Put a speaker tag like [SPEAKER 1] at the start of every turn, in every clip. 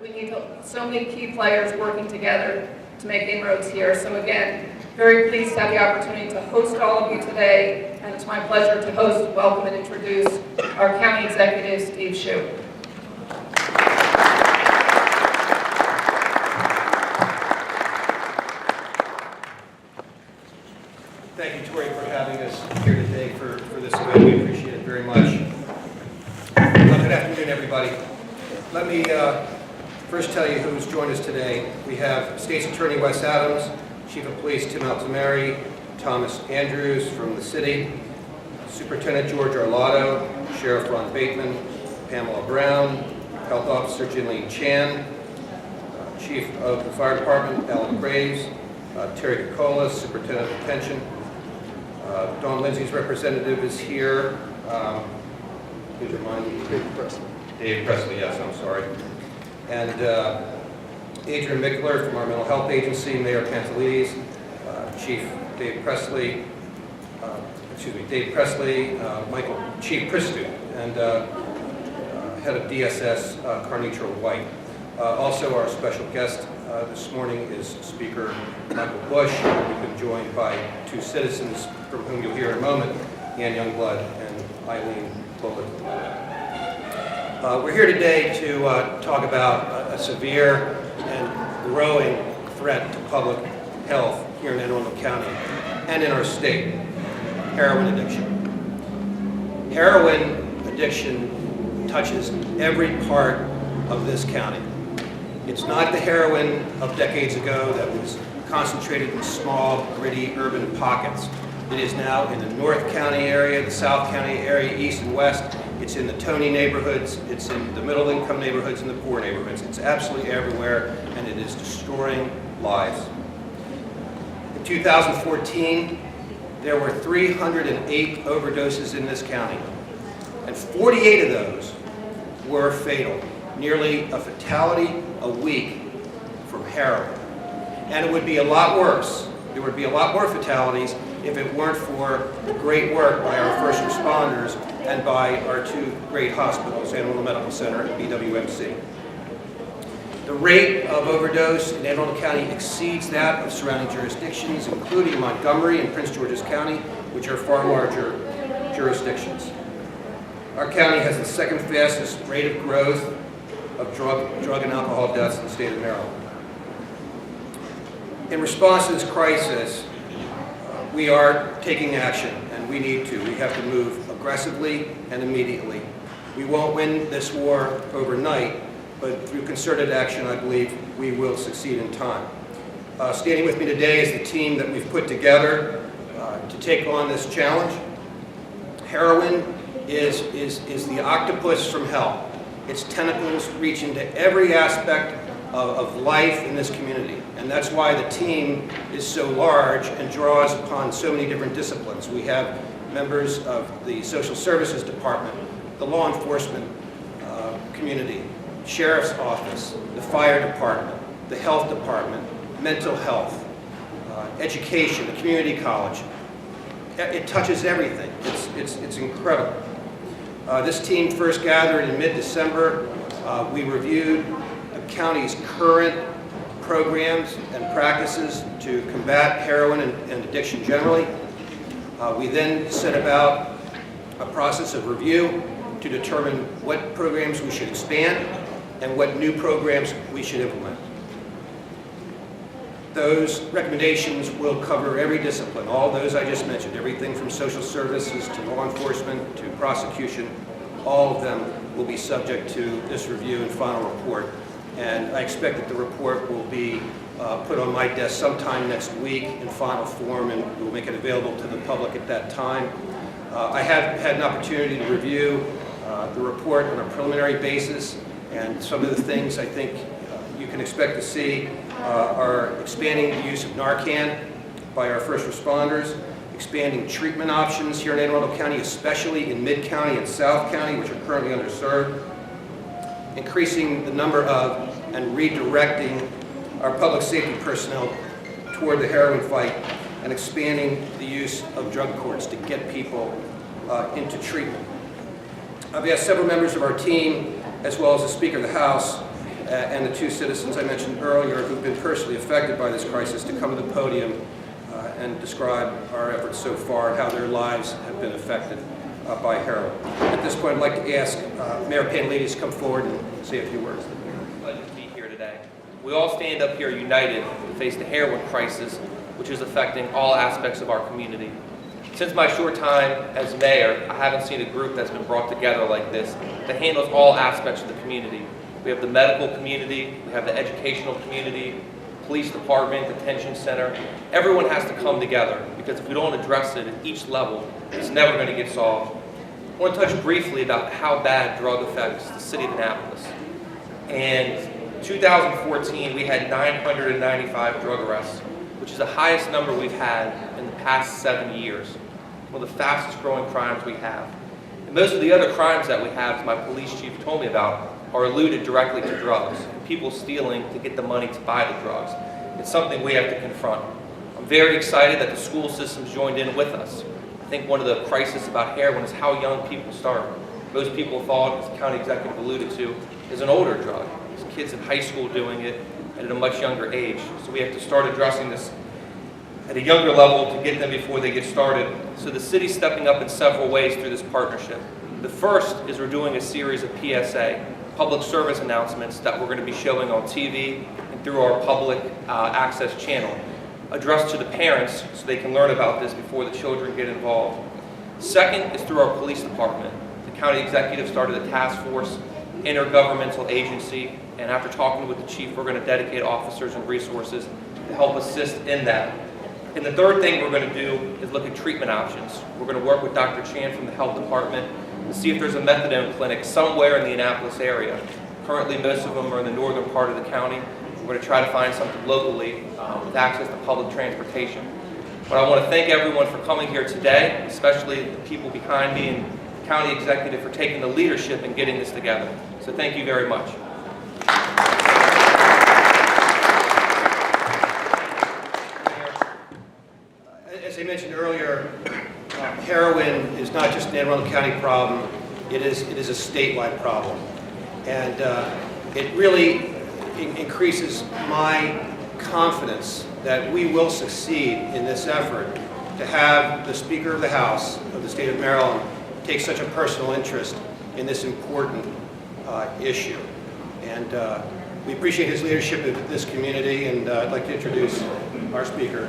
[SPEAKER 1] We need so many key players working together to make inroads here. So again, very pleased to have the opportunity to host all of you today, and it's my pleasure to host, welcome, and introduce our County Executive, Steve Shue.
[SPEAKER 2] Thank you, Tori, for having us here today for this event. We appreciate it very much. Good afternoon, everybody. Let me first tell you who's joined us today. We have State's Attorney Wes Adams, Chief of Police Tim Altamari, Thomas Andrews from the city, Superintendent George Arlotto, Sheriff Ron Bateman, Pamela Brown, Health Officer Jinlene Chan, Chief of the Fire Department Alan Graves, Terry Kokolas, Superintendent of Detention. Dawn Lindsay's representative is here. Please remind me. Dave Presley. Dave Presley, yes, I'm sorry. And Adrian Mickler from our mental health agency, Mayor Pantelides, Chief Dave Presley, Chief Pristu, and Head of DSS, Carnitra White. Also our special guest this morning is Speaker Michael Bush. We've been joined by two citizens from whom you'll hear in a moment, Ann Youngblood and Eileen Bullock. We're here today to talk about a severe and growing threat to public health here in Anne Arundel County and in our state, heroin addiction. Heroin addiction touches every part of this county. It's not the heroin of decades ago that was concentrated in small, gritty, urban pockets. It is now in the North County area, the South County area, East and West. It's in the Tony neighborhoods, it's in the middle income neighborhoods and the poor neighborhoods. It's absolutely everywhere, and it is destroying lives. In 2014, there were 308 overdoses in this county, and 48 of those were fatal. Nearly a fatality a week from heroin. And it would be a lot worse. There would be a lot more fatalities if it weren't for the great work by our first responders and by our two great hospitals, Anne Arundel Medical Center and BWMC. The rate of overdose in Anne Arundel County exceeds that of surrounding jurisdictions, including Montgomery and Prince George's County, which are far larger jurisdictions. Our county has the second fastest rate of growth of drug and alcohol deaths in the state of Maryland. In response to this crisis, we are taking action, and we need to. We have to move aggressively and immediately. We won't win this war overnight, but through concerted action, I believe we will succeed in time. Standing with me today is the team that we've put together to take on this challenge. Heroin is the octopus from hell. Its tentacles reach into every aspect of life in this community. And that's why the team is so large and draws upon so many different disciplines. We have members of the social services department, the law enforcement community, sheriff's office, the fire department, the health department, mental health, education, the community college. It touches everything. It's incredible. This team first gathered in mid-December. We reviewed the county's current programs and practices to combat heroin and addiction generally. We then set about a process of review to determine what programs we should expand and what new programs we should implement. Those recommendations will cover every discipline, all those I just mentioned, everything from social services to law enforcement to prosecution. All of them will be subject to this review and final report. And I expect that the report will be put on my desk sometime next week in final form, and we'll make it available to the public at that time. I have had an opportunity to review the report on a preliminary basis, and some of the things I think you can expect to see are expanding the use of Narcan by our first responders, expanding treatment options here in Anne Arundel County, especially in Mid-County and South County, which are currently underserved, increasing the number of and redirecting our public safety personnel toward the heroin fight, and expanding the use of drug courts to get people into treatment. I've asked several members of our team, as well as the Speaker of the House, and the two citizens I mentioned earlier who've been personally affected by this crisis to come to the podium and describe our efforts so far and how their lives have been affected by heroin. At this point, I'd like to ask Mayor Panelides to come forward and say a few words.
[SPEAKER 3] Pleasure to be here today. We all stand up here united to face the heroin crisis, which is affecting all aspects of our community. Since my short time as mayor, I haven't seen a group that's been brought together like this that handles all aspects of the community. We have the medical community, we have the educational community, police department, detention center. Everyone has to come together because if we don't address it at each level, it's never going to get solved. I want to touch briefly about how bad drug affects the city of Annapolis. In 2014, we had 995 drug arrests, which is the highest number we've had in the past 7 years. One of the fastest growing crimes we have. And most of the other crimes that we have, as my police chief told me about, are alluded directly to drugs. People stealing to get the money to buy the drugs. It's something we have to confront. I'm very excited that the school system's joined in with us. I think one of the crises about heroin is how young people start. Most people thought, as the county executive alluded to, is an older drug. There's kids in high school doing it and at a much younger age. So we have to start addressing this at a younger level to get them before they get started. So the city's stepping up in several ways through this partnership. The first is we're doing a series of PSA, public service announcements, that we're going to be showing on TV and through our public access channel, addressed to the parents so they can learn about this before the children get involved. Second is through our police department. The county executive started a task force, intergovernmental agency, and after talking with the chief, we're going to dedicate officers and resources to help assist in that. And the third thing we're going to do is look at treatment options. We're going to work with Dr. Chan from the health department to see if there's a methadone clinic somewhere in the Annapolis area. Currently, most of them are in the northern part of the county. We're going to try to find something locally with access to public transportation. But I want to thank everyone for coming here today, especially the people behind me and the county executive for taking the leadership in getting this together. So thank you very much.
[SPEAKER 2] As I mentioned earlier, heroin is not just an Anne Arundel County problem, it is a statewide problem. And it really increases my confidence that we will succeed in this effort to have the Speaker of the House of the state of Maryland take such a personal interest in this important issue. And we appreciate his leadership of this community, and I'd like to introduce our Speaker.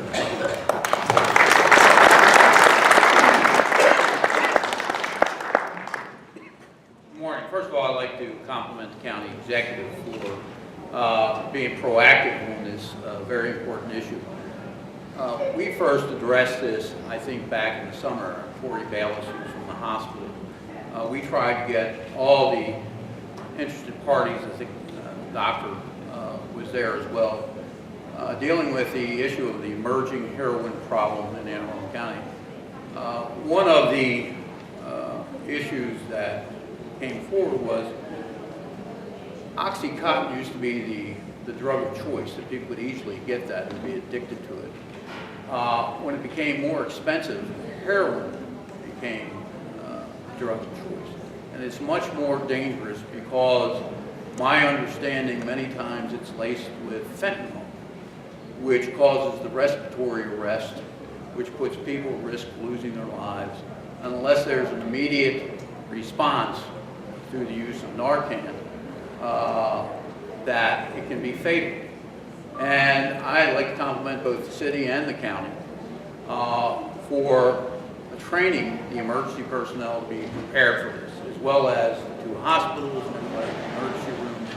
[SPEAKER 4] Good morning. First of all, I'd like to compliment the county executive for being proactive on this very important issue. We first addressed this, I think, back in the summer, Tori Bayless, who was from the hospital. We tried to get all the interested parties, I think the doctor was there as well, dealing with the issue of the emerging heroin problem in Anne Arundel County. One of the issues that came forward was Oxycontin used to be the drug of choice, that people could easily get that and be addicted to it. When it became more expensive, heroin became the drug of choice. And it's much more dangerous because my understanding, many times it's laced with fentanyl, which causes the respiratory arrest, which puts people at risk of losing their lives, unless there's an immediate response through the use of Narcan, that it can be fatal. And I'd like to compliment both the city and the county for training the emergency personnel to be prepared for this, as well as to hospitals and emergency rooms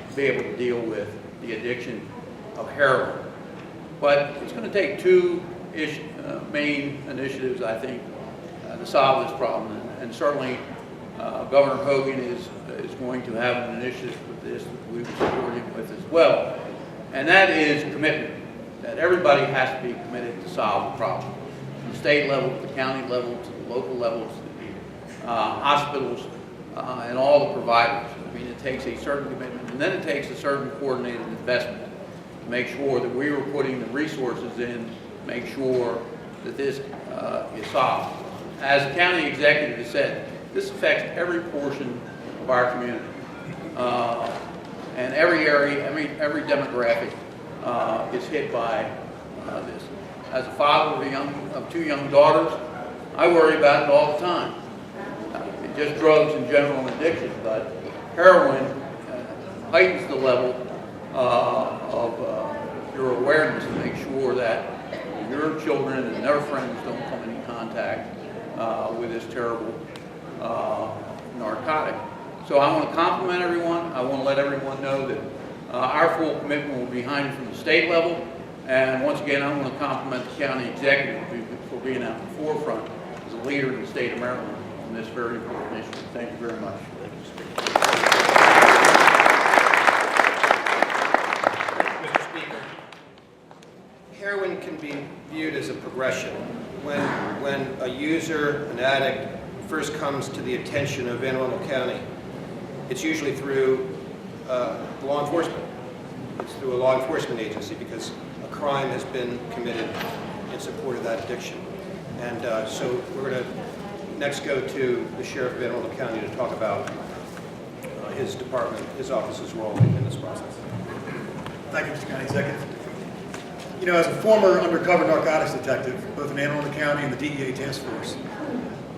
[SPEAKER 4] to be able to deal with the addiction of heroin. But it's going to take two main initiatives, I think, to solve this problem. And certainly Governor Hogan is going to have an initiative with this that we will support him with as well. And that is commitment, that everybody has to be committed to solve the problem. From the state level, to the county level, to the local level, to the hospitals, and all the providers. I mean, it takes a certain commitment, and then it takes a certain coordinated investment to make sure that we are putting the resources in to make sure that this is solved. As the county executive has said, this affects every portion of our community. and every area, every demographic is hit by this. As a father of two young daughters, I worry about it all the time. Just drugs in general and addiction, but heroin heightens the level of your awareness to make sure that your children and their friends don't come into contact with this terrible narcotic. So I want to compliment everyone. I want to let everyone know that our full commitment will be behind you from the state level. And once again, I want to compliment the county executive for being at the forefront as a leader in the state of Maryland on this very important issue. Thank you very much.
[SPEAKER 2] Mr. Speaker, heroin can be viewed as a progression. When a user, an addict, first comes to the attention of Anne Arundel County, it's usually through law enforcement. It's through a law enforcement agency because a crime has been committed in support of that addiction. And so we're going to next go to the Sheriff of Anne Arundel County to talk about his department, his office's role in this process.
[SPEAKER 5] Thank you, Mr. County Executive. You know, as a former undercover narcotics detective, both in Anne Arundel County and the DEA Task Force,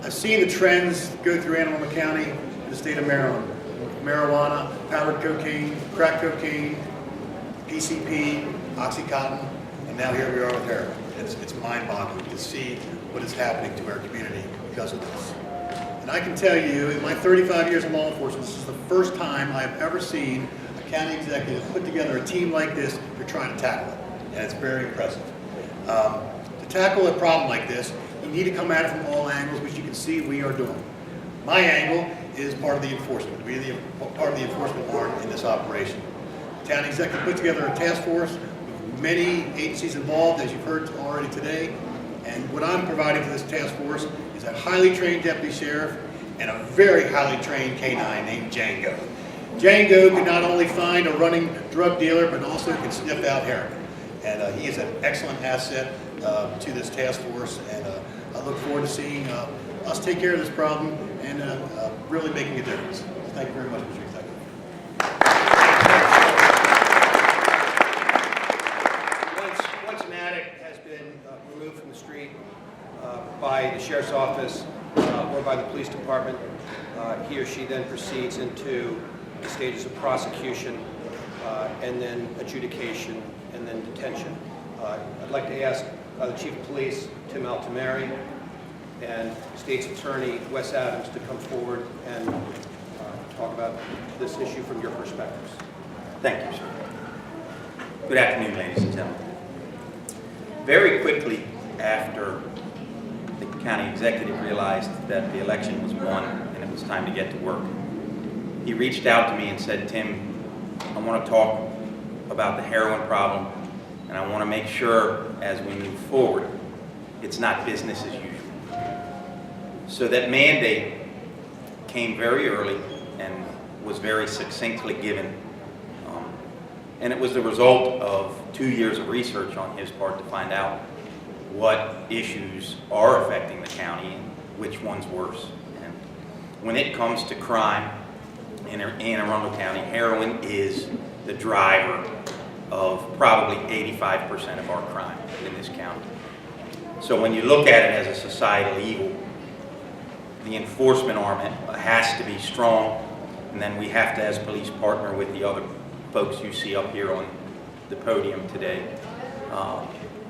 [SPEAKER 5] I've seen the trends go through Anne Arundel County and the state of Maryland. Marijuana, powdered cocaine, crack cocaine, PCP, Oxycontin, and now here we are with heroin. It's mind-boggling to see what is happening to our community because of this. And I can tell you, in my 35 years in law enforcement, this is the first time I've ever seen a county executive put together a team like this to try to tackle it. And it's very impressive. To tackle a problem like this, you need to come at it from all angles, which you can see we are doing. My angle is part of the enforcement. We are part of the enforcement arm in this operation. The county executive put together a task force with many agencies involved, as you've heard already today. And what I'm providing to this task force is a highly trained deputy sheriff and a very highly trained canine named Django. Django can not only find a running drug dealer, but also can sniff out heroin. And he is an excellent asset to this task force, and I look forward to seeing us take care of this problem and really making a difference. Thank you very much, Mr. Executive.
[SPEAKER 2] Once an addict has been removed from the street by the sheriff's office or by the police department, he or she then proceeds into the stages of prosecution and then adjudication and then detention. I'd like to ask the Chief of Police, Tim Altamari, and State's Attorney, Wes Adams, to come forward and talk about this issue from your perspectives.
[SPEAKER 6] Thank you, sir. Good afternoon, ladies and gentlemen. Very quickly after the county executive realized that the election was won and it was time to get to work, he reached out to me and said, Tim, I want to talk about the heroin problem, and I want to make sure as we move forward, it's not business as usual. So that mandate came very early and was very succinctly given. And it was the result of 2 years of research on his part to find out what issues are affecting the county and which one's worse. And when it comes to crime in Anne Arundel County, heroin is the driver of probably 85% of our crime in this county. So when you look at it as a societal evil, the enforcement arm has to be strong, and then we have to, as police, partner with the other folks you see up here on the podium today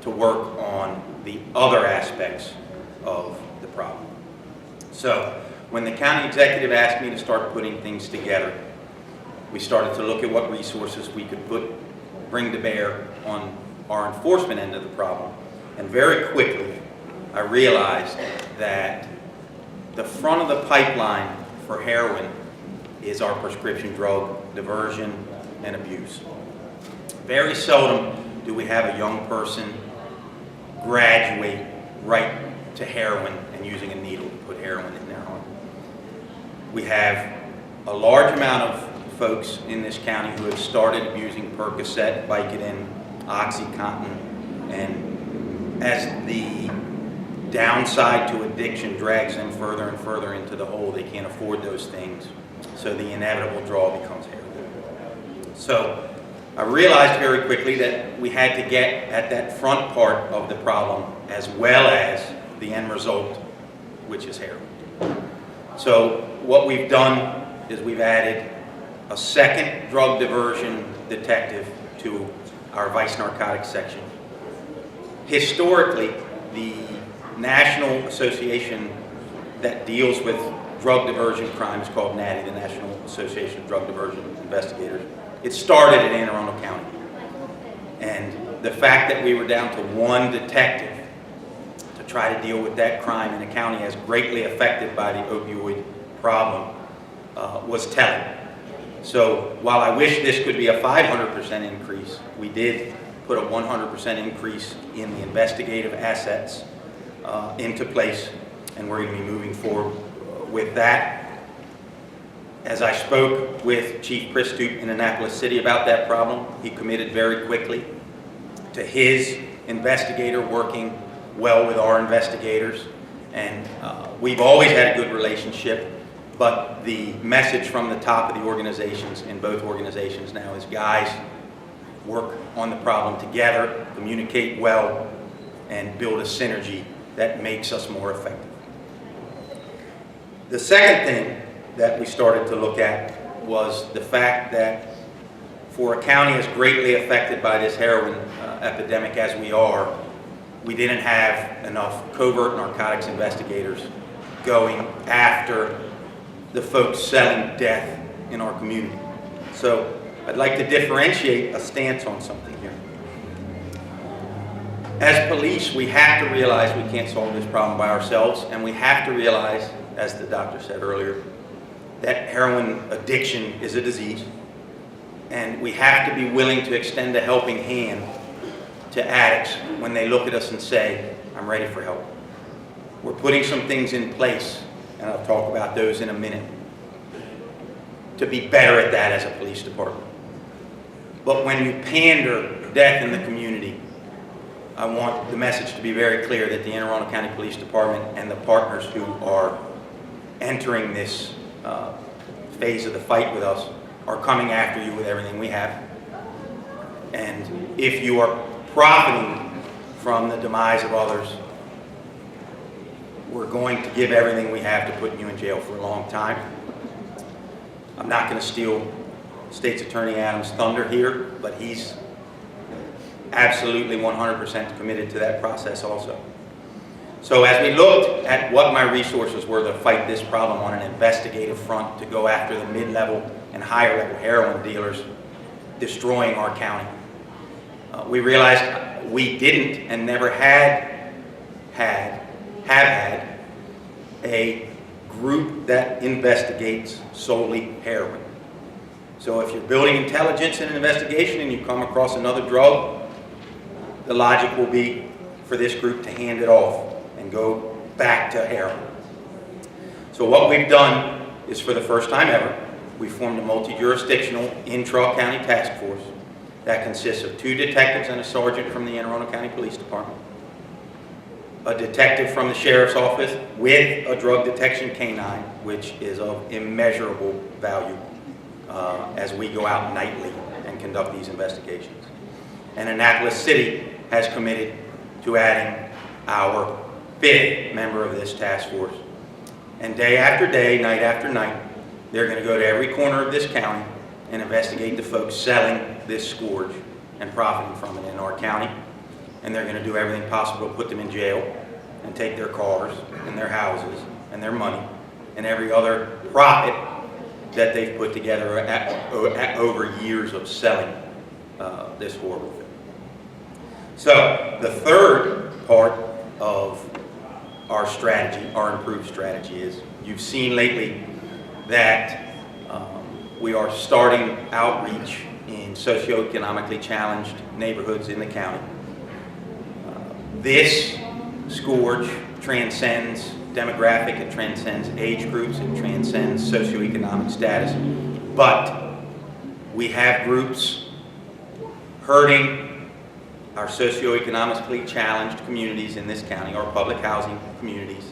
[SPEAKER 6] to work on the other aspects of the problem. So when the county executive asked me to start putting things together, we started to look at what resources we could bring to bear on our enforcement end of the problem. And very quickly, I realized that the front of the pipeline for heroin is our prescription drug diversion and abuse. Very seldom do we have a young person graduate right to heroin and using a needle to put heroin in their arm. We have a large amount of folks in this county who have started abusing Percocet, Vicodin, Oxycontin, and as the downside to addiction drags them further and further into the hole, they can't afford those things, so the inevitable draw becomes heroin. So I realized very quickly that we had to get at that front part of the problem as well as the end result, which is heroin. So what we've done is we've added a second drug diversion detective to our vice narcotics section. Historically, the National Association that deals with drug diversion crimes, called NADI, the National Association of Drug Diversion Investigators, it started in Anne Arundel County. And the fact that we were down to one detective to try to deal with that crime in a county as greatly affected by the opioid problem was telling. So while I wish this could be a 500% increase, we did put a 100% increase in the investigative assets into place, and we're going to be moving forward with that. As I spoke with Chief Pristoop in Annapolis City about that problem, he committed very quickly to his investigator working well with our investigators, and we've always had a good relationship, but the message from the top of the organizations in both organizations now is, guys, work on the problem together, communicate well, and build a synergy that makes us more effective. The second thing that we started to look at was the fact that for a county as greatly affected by this heroin epidemic as we are, we didn't have enough covert narcotics investigators going after the folks selling death in our community. So I'd like to differentiate a stance on something here. As police, we have to realize we can't solve this problem by ourselves, and we have to realize, as the doctor said earlier, that heroin addiction is a disease, and we have to be willing to extend a helping hand to addicts when they look at us and say, I'm ready for help. We're putting some things in place, and I'll talk about those in a minute, to be better at that as a police department. But when you pander death in the community, I want the message to be very clear that the Anne Arundel County Police Department and the partners who are entering this phase of the fight with us are coming after you with everything we have. And if you are profiting from the demise of others, we're going to give everything we have to put you in jail for a long time. I'm not going to steal State's Attorney Adams' thunder here, but he's absolutely 100% committed to that process also. So as we looked at what my resources were to fight this problem on an investigative front, to go after the mid-level and higher-level heroin dealers destroying our county, we realized we didn't and never have had a group that investigates solely heroin. So if you're building intelligence in an investigation and you come across another drug, the logic will be for this group to hand it off and go back to heroin. So what we've done is, for the first time ever, we formed a multi-jurisdictional intra-county task force that consists of 2 detectives and a sergeant from the Anne Arundel County Police Department, a detective from the Sheriff's Office with a drug detection canine, which is of immeasurable value as we go out nightly and conduct these investigations. And Annapolis City has committed to adding our 5th member of this task force. And day after day, night after night, they're going to go to every corner of this county and investigate the folks selling this scourge and profiting from it in our county. And they're going to do everything possible to put them in jail and take their cars and their houses and their money and every other profit that they've put together over years of selling this horrible thing. So the third part of our strategy, our improved strategy, is you've seen lately that we are starting outreach in socioeconomically challenged neighborhoods in the county. This scourge transcends demographic, it transcends age groups, it transcends socioeconomic status, but we have groups hurting our socioeconomically challenged communities in this county, our public housing communities,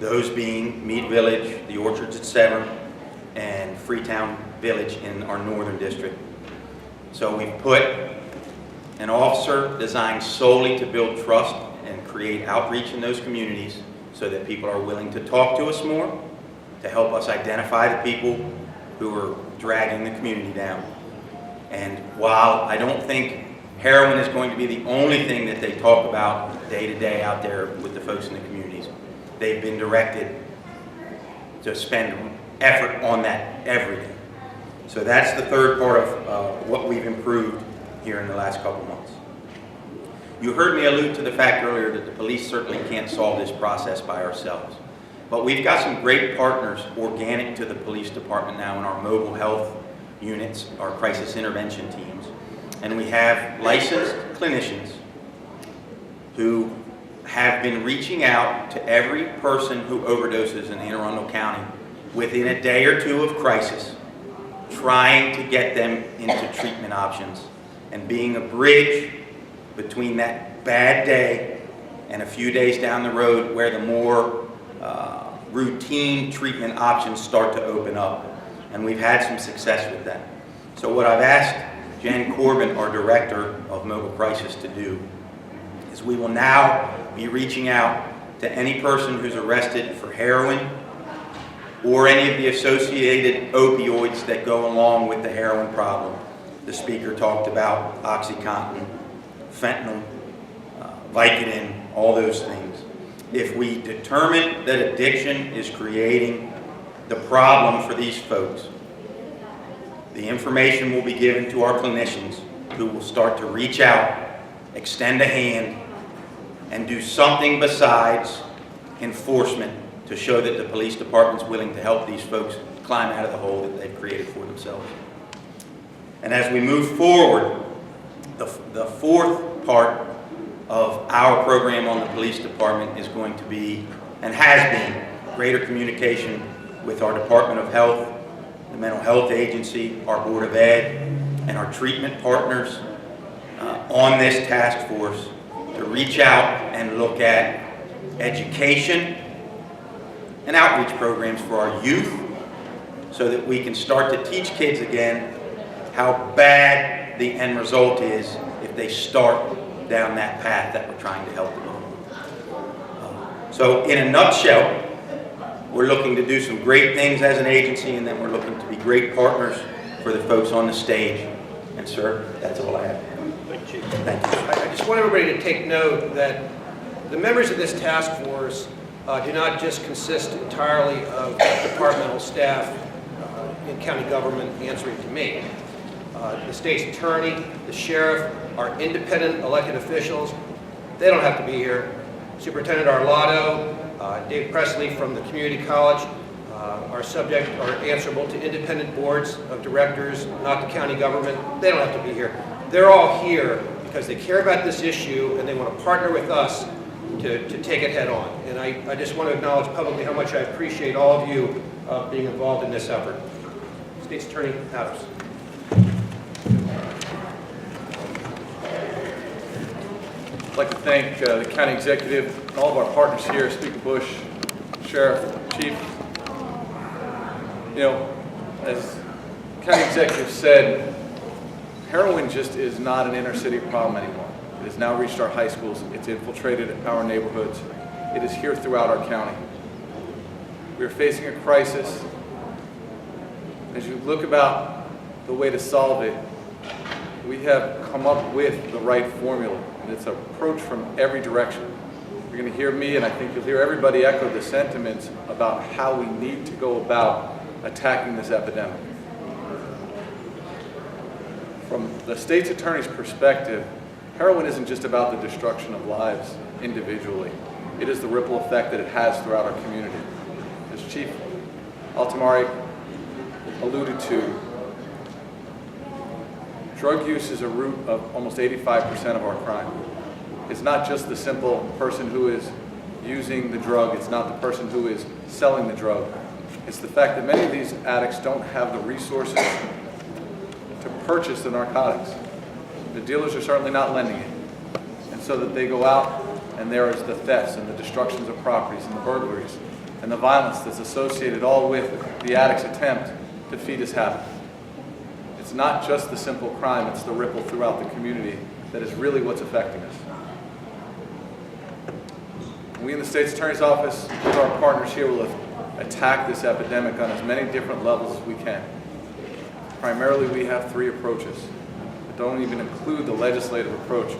[SPEAKER 6] those being Mead Village, the Orchards at Severn, and Freetown Village in our northern district. So we've put an officer designed solely to build trust and create outreach in those communities so that people are willing to talk to us more, to help us identify the people who are dragging the community down. And while I don't think heroin is going to be the only thing that they talk about day to day out there with the folks in the communities, they've been directed to spend effort on that every day. So that's the third part of what we've improved here in the last couple months. You heard me allude to the fact earlier that the police certainly can't solve this process by ourselves. But we've got some great partners organic to the police department now in our mobile health units, our crisis intervention teams. And we have licensed clinicians who have been reaching out to every person who overdoses in Anne Arundel County within a day or two of crisis, trying to get them into treatment options and being a bridge between that bad day and a few days down the road where the more routine treatment options start to open up. And we've had some success with that. So what I've asked Jen Corbin, our Director of Mobile Crisis, to do is we will now be reaching out to any person who's arrested for heroin or any of the associated opioids that go along with the heroin problem. The speaker talked about OxyContin, fentanyl, Vicodin, all those things. If we determine that addiction is creating the problem for these folks, the information will be given to our clinicians who will start to reach out, extend a hand, and do something besides enforcement to show that the police department's willing to help these folks climb out of the hole that they've created for themselves. And as we move forward, the fourth part of our program on the police department is going to be, and has been, greater communication with our Department of Health, the Mental Health Agency, our Board of Ed, and our treatment partners on this task force to reach out and look at education and outreach programs for our youth so that we can start to teach kids again how bad the end result is if they start down that path that we're trying to help them on. So in a nutshell, we're looking to do some great things as an agency, and then we're looking to be great partners for the folks on the stage. And sir, that's all I have. Thank you.
[SPEAKER 2] I just want everybody to take note that the members of this task force do not just consist entirely of departmental staff in county government answering to me. The state's attorney, the sheriff, our independent elected officials, they don't have to be here. Superintendent Arlotto, Dave Presley from the community college are answerable to independent boards of directors, not the county government. They don't have to be here. They're all here because they care about this issue and they want to partner with us to take it head on. And I just want to acknowledge publicly how much I appreciate all of you being involved in this effort. State's Attorney Adams.
[SPEAKER 7] I'd like to thank the county executive and all of our partners here, Speaker Bush, Sheriff, Chief. You know, as the county executive said, heroin just is not an inner city problem anymore. It has now reached our high schools. It's infiltrated our neighborhoods. It is here throughout our county. We are facing a crisis. As you look about the way to solve it, we have come up with the right formula, and it's an approach from every direction. You're going to hear me, and I think you'll hear everybody echo the sentiments about how we need to go about attacking this epidemic. From the state's attorney's perspective, heroin isn't just about the destruction of lives individually. It is the ripple effect that it has throughout our community. As Chief Altamari alluded to, drug use is a root of almost 85% of our crime. It's not just the simple person who is using the drug, it's not the person who is selling the drug. It's the fact that many of these addicts don't have the resources to purchase the narcotics. The dealers are certainly not lending it. And so that they go out and there is the thefts and the destructions of properties and the burglaries and the violence that's associated all with the addict's attempt to feed his habit. It's not just the simple crime, it's the ripple throughout the community that is really what's affecting us. We in the State's Attorney's Office, with our partners here, will attack this epidemic on as many different levels as we can. Primarily, we have 3 approaches that don't even include the legislative approach.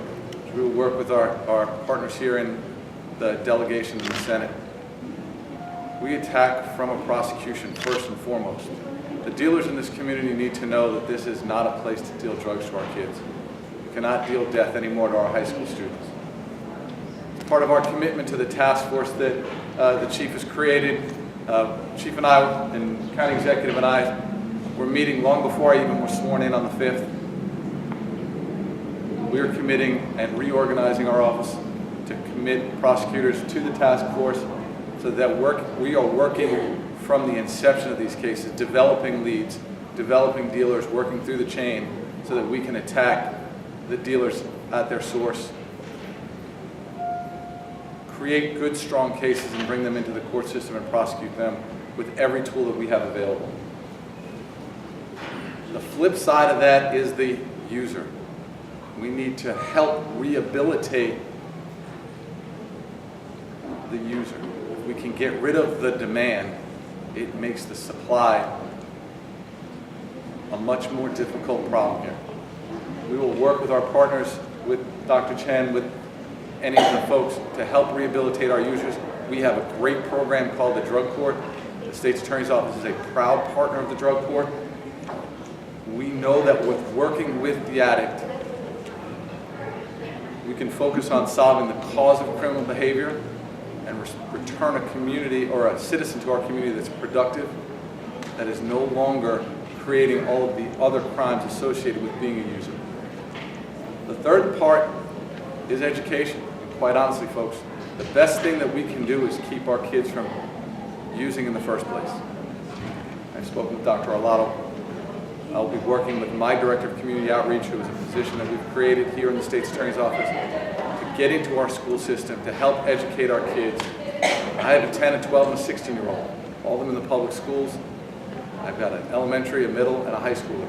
[SPEAKER 7] We will work with our partners here in the delegation in the Senate. We attack from a prosecution first and foremost. The dealers in this community need to know that this is not a place to deal drugs to our kids. We cannot deal death anymore to our high school students. As part of our commitment to the task force that the Chief has created, Chief and I, and County Executive and I, were meeting long before I even was sworn in on the 5th. We are committing and reorganizing our office to commit prosecutors to the task force so that we are working from the inception of these cases, developing leads, developing dealers, working through the chain so that we can attack the dealers at their source, create good, strong cases and bring them into the court system and prosecute them with every tool that we have available. The flip side of that is the user. We need to help rehabilitate the user. If we can get rid of the demand, it makes the supply a much more difficult problem here. We will work with our partners, with Dr. Chen, with any of the folks to help rehabilitate our users. We have a great program called the Drug Court. The State's Attorney's Office is a proud partner of the Drug Court. We know that with working with the addict, we can focus on solving the cause of criminal behavior and return a community or a citizen to our community that's productive, that is no longer creating all of the other crimes associated with being a user. The third part is education. And quite honestly, folks, the best thing that we can do is keep our kids from using in the first place. I've spoken with Dr. Arlato. I'll be working with my Director of Community Outreach, who is a position that we've created here in the State's Attorney's Office, to get into our school system, to help educate our kids. I have a 10, a 12, and a 16-year-old, all of them in the public schools. I've got an elementary, a middle, and a high schooler.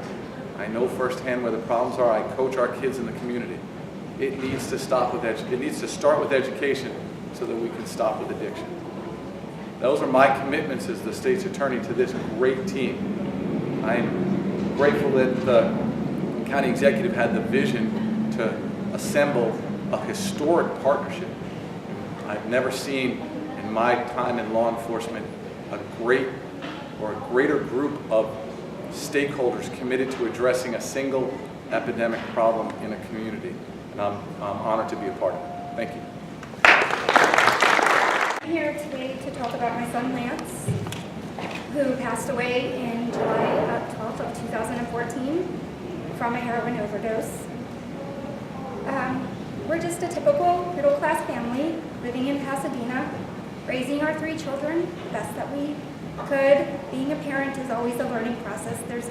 [SPEAKER 7] I know firsthand where the problems are. I coach our kids in the community. It needs to start with education so that we can stop with addiction. Those are my commitments as the State's Attorney to this great team. I'm grateful that the County Executive had the vision to assemble a historic partnership. I've never seen in my time in law enforcement a greater group of stakeholders committed to addressing a single epidemic problem in a community. And I'm honored to be a part of it. Thank you.
[SPEAKER 8] I'm here today to talk about my son Lance, who passed away in July 12th of 2014 from a heroin overdose. We're just a typical middle-class family living in Pasadena, raising our 3 children the best that we could. Being a parent is always a learning process. There's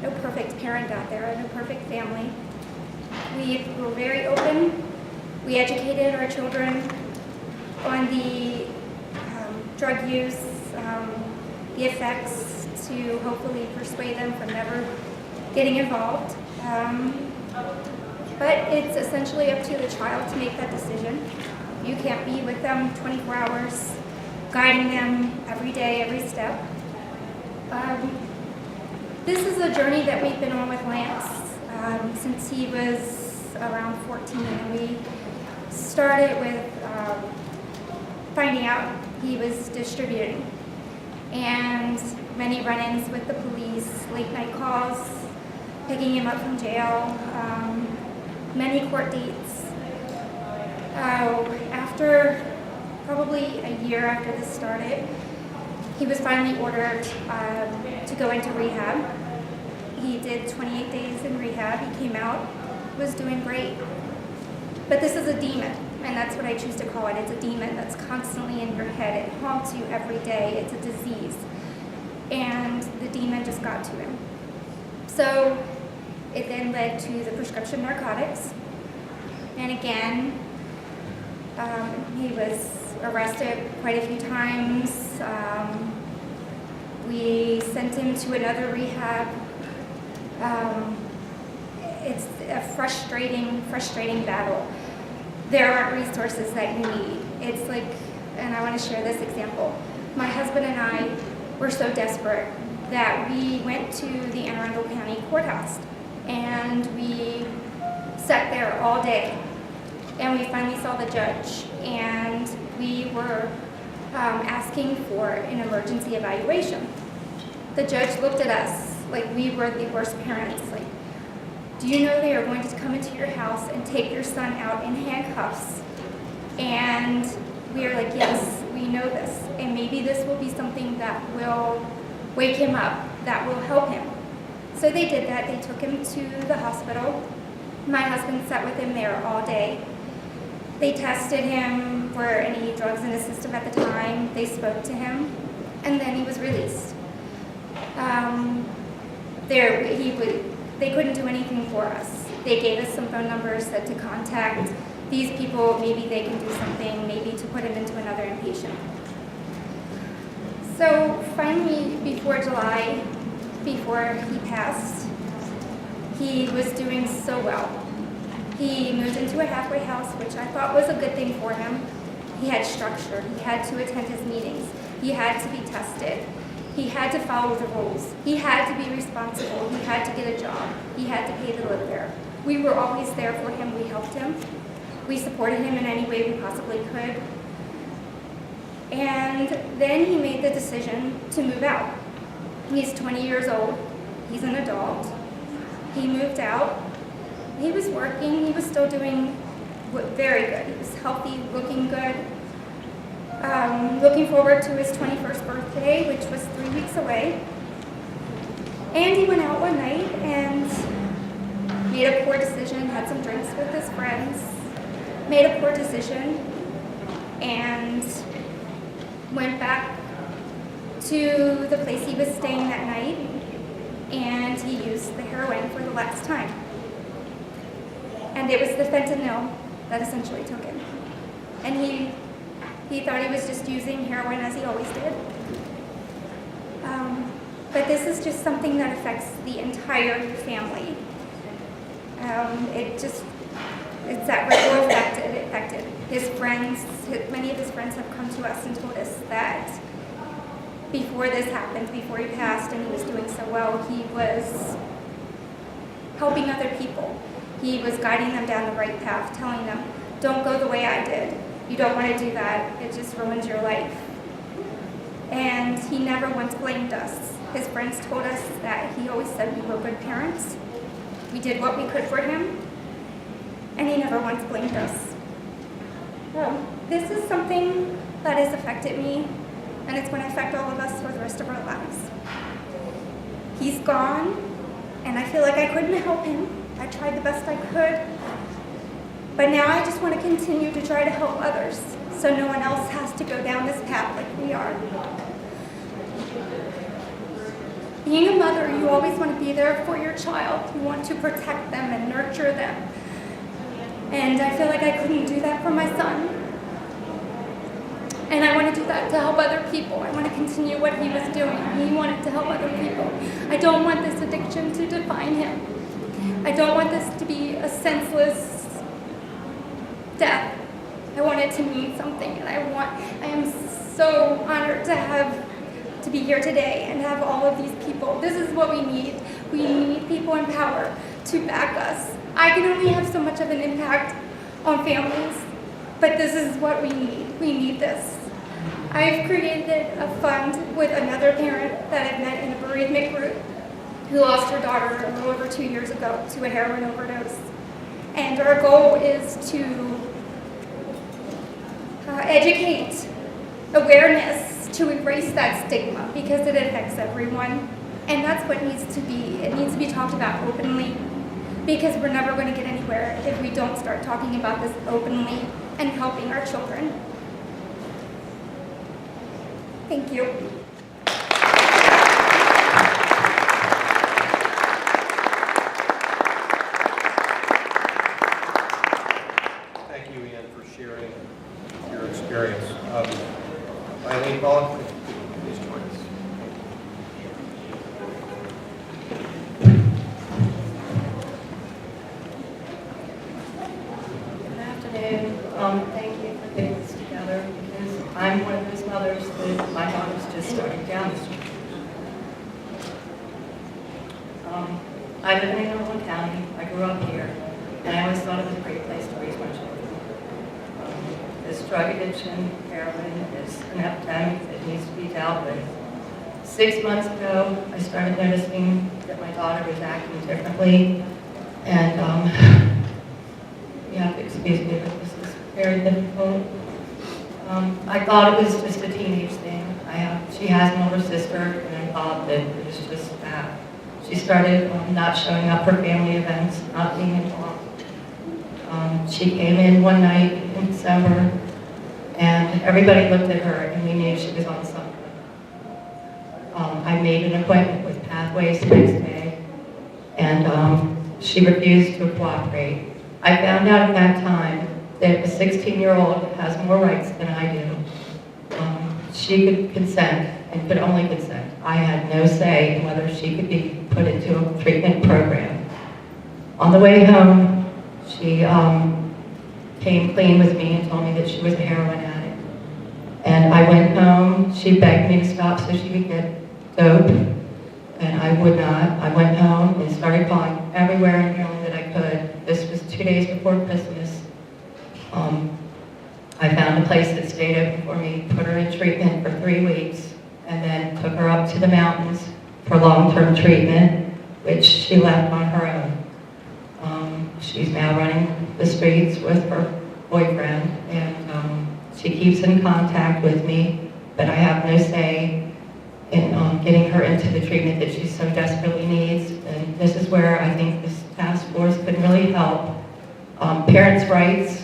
[SPEAKER 8] no perfect parent out there, no perfect family. We were very open. We educated our children on the drug use, the effects, to hopefully persuade them from never getting involved. But it's essentially up to the child to make that decision. You can't be with them 24 hours, guiding them every day, every step. This is a journey that we've been on with Lance since he was around 14. We started with finding out he was distributing, and many run-ins with the police, late night calls, picking him up from jail, many court dates. After probably a year after this started, he was finally ordered to go into rehab. He did 28 days in rehab. He came out, was doing great. But this is a demon, and that's what I choose to call it. It's a demon that's constantly in your head. It haunts you every day. It's a disease. And the demon just got to him. So it then led to the prescription narcotics. And again, he was arrested quite a few times. We sent him to another rehab. it's a frustrating battle. There aren't resources that you need. It's like, and I want to share this example. My husband and I were so desperate that we went to the Arundel County Courthouse, and we sat there all day, and we finally saw the judge, and we were asking for an emergency evaluation. The judge looked at us like we were the worst parents. Like, do you know they are going to come into your house and take your son out in handcuffs? And we are like, yes, we know this, and maybe this will be something that will wake him up, that will help him. So they did that. They took him to the hospital. My husband sat with him there all day. They tested him for any drugs in his system at the time. They spoke to him, and then he was released. They couldn't do anything for us. They gave us some phone numbers, said to contact these people. Maybe they can do something, maybe to put him into another inpatient. So finally, before July, before he passed, he was doing so well. He moved into a halfway house, which I thought was a good thing for him. He had structure. He had to attend his meetings. He had to be tested. He had to follow the rules. He had to be responsible. He had to get a job. He had to pay to live there. We were always there for him. We helped him. We supported him in any way we possibly could. And then he made the decision to move out. He's 20 years old. He's an adult. He moved out. He was working. He was still doing very good. He was healthy, looking good. Looking forward to his 21st birthday, which was 3 weeks away. And he went out one night and made a poor decision, had some drinks with his friends, made a poor decision, and went back to the place he was staying that night, and he used the heroin for the last time. And it was the fentanyl that essentially took him. And he thought he was just using heroin as he always did. But this is just something that affects the entire family. It's that ripple effect it affected. His friends, many of his friends have come to us and told us that before this happened, before he passed and he was doing so well, he was helping other people. He was guiding them down the right path, telling them, don't go the way I did. You don't want to do that. It just ruins your life. And he never once blamed us. His friends told us that he always said we were good parents. We did what we could for him, and he never once blamed us. This is something that has affected me, and it's going to affect all of us for the rest of our lives. He's gone, and I feel like I couldn't help him. I tried the best I could, but now I just want to continue to try to help others so no one else has to go down this path like we are. Being a mother, you always want to be there for your child. You want to protect them and nurture them. And I feel like I couldn't do that for my son. And I want to do that to help other people. I want to continue what he was doing. He wanted to help other people. I don't want this addiction to define him. I don't want this to be a senseless death. I want it to mean something, and I am so honored to be here today and have all of these people. This is what we need. We need people in power to back us. I can only have so much of an impact on families, but this is what we need. We need this. I've created a fund with another parent that I've met in a bereavement group who lost her daughter a little over 2 years ago to a heroin overdose. And our goal is to educate awareness to erase that stigma because it affects everyone. And that's what needs to be. It needs to be talked about openly because we're never going to get anywhere if we don't start talking about this openly and helping our children. Thank you.
[SPEAKER 2] Thank you, Ian, for sharing your experience. Eileen Pollock, please join us.
[SPEAKER 9] Thank you for getting this together, because I'm one of those mothers that my daughter's just starting down the street. I live in Arundel County. I grew up here, and I always thought it was a great place to raise my children. This drug addiction, heroin, is an epidemic that needs to be dealt with. 6 months ago, I started noticing that my daughter was acting differently, and you have to excuse me, but this is very difficult. I thought it was just a teenage thing. She has an older sister, and I thought that it was just that. She started not showing up for family events, not being involved. She came in one night in December, and everybody looked at her, and we knew she was on something. I made an appointment with Pathways the next day, and she refused to cooperate. I found out at that time that a 16-year-old has more rights than I do. She could consent and could only consent. I had no say in whether she could be put into a treatment program. On the way home, she came clean with me and told me that she was a heroin addict. And I went home. She begged me to stop so she could get dope, and I would not. I went home and started calling everywhere in Heroin that I could. This was 2 days before Christmas. I found a place that stayed open for me, put her in treatment for 3 weeks, and then took her up to the mountains for long-term treatment, which she left on her own. She's now running the streets with her boyfriend, and she keeps in contact with me, but I have no say in getting her into the treatment that she so desperately needs. And this is where I think this task force could really help. Parents' rights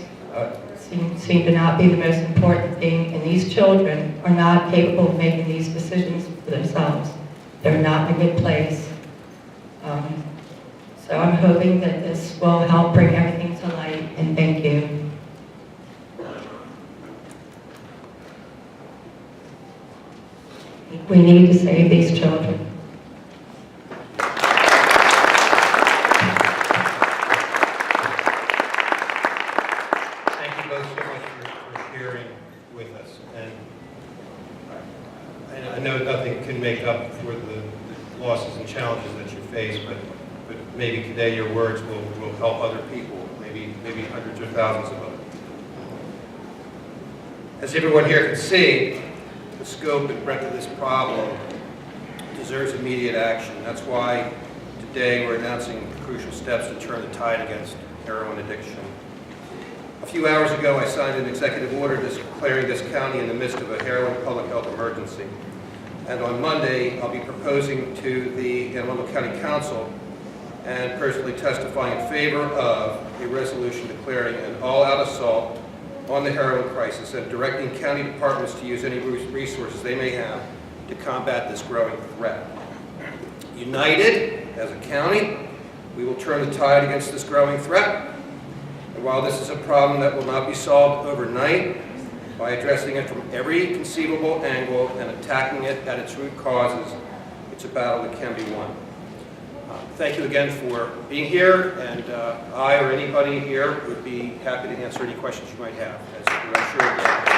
[SPEAKER 9] seem to not be the most important thing, and these children are not capable of making these decisions for themselves. They're not in a good place. So I'm hoping that this will help bring everything to light, and thank you. We need to save these children.
[SPEAKER 2] Thank you both so much for sharing with us. And I know nothing can make up for the losses and challenges that you face, but maybe today your words will help other people, maybe hundreds or thousands of others. As everyone here can see, the scope and breadth of this problem deserves immediate action. That's why today we're announcing crucial steps to turn the tide against heroin addiction. A few hours ago, I signed an executive order declaring this county in the midst of a heroin public health emergency. And on Monday, I'll be proposing to the Arundel County Council and personally testifying in favor of a resolution declaring an all-out assault on the heroin crisis and directing county departments to use any resources they may have to combat this growing threat. United, as a county, we will turn the tide against this growing threat. And while this is a problem that will not be solved overnight, by addressing it from every conceivable angle and attacking it at its root causes, it's a battle that can be won. Thank you again for being here, and I or anybody here would be happy to answer any questions you might have. As I'm sure